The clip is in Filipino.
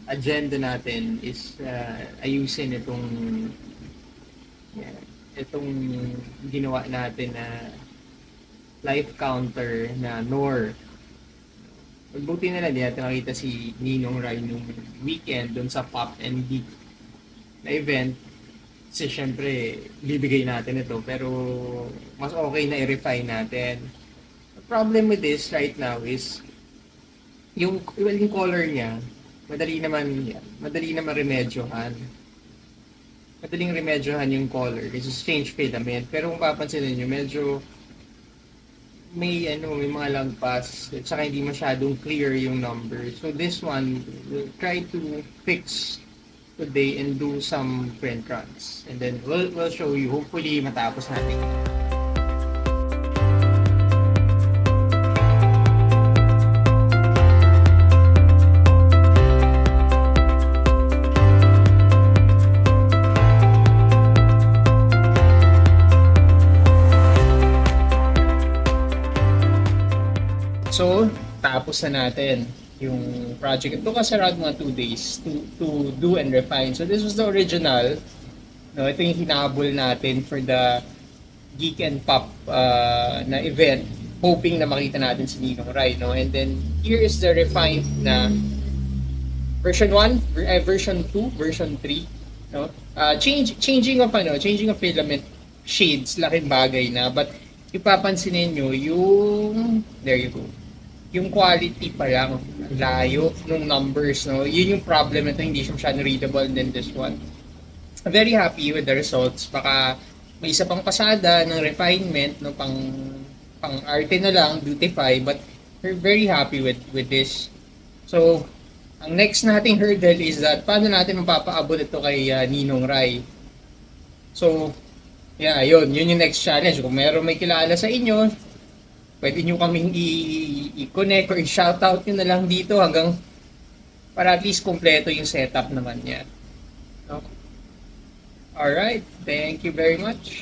agenda natin is ayusin itong ginawa natin na life counter na NOR. Magbuti na lang, di natin makita si Ninong Rai nung weekend doon sa Pop and Geek na event. Kasi syempre, bibigay natin ito. Pero mas okay na i-refine natin. The problem with this right now is yung color niya, madali naman remedyohan. Madaling remedyohan yung color. This is change filament. Pero kung papansin niyo medyo may mga lagpas at saka hindi masyadong clear yung numbers. So this one, we'll try to fix today and do some print runs. And then we'll show you. Hopefully matapos natin. So, tapos na natin yung project. It took us around mga 2 days to do and refine. So, this was the original. No, ito yung hinabol natin for the Geek and Pop na event. Hoping na makita natin si Ninong Rai. No? And then, here is the refined na version 1, version 2, version 3. No? Changing of filament shades, laking bagay na. But, ipapansin niyo yung, there you go, yung quality pa lang, layo ng numbers, no? Yun yung problem nito, hindi siya masyadong readable. And then this one, I'm very happy with the results. Baka may isa pang pasada ng refinement, no? Pang arte na lang, beautify, but we're very happy with this. So, ang next nating hurdle is that paano natin mapapaabot ito kay Ninong Rai. So, yeah, yun yung next challenge. Kung may kilala sa inyo, pwede nyo kaming i-connect or i-shoutout nyo na lang dito hanggang para at least kompleto yung setup naman niya. No? Alright, thank you very much.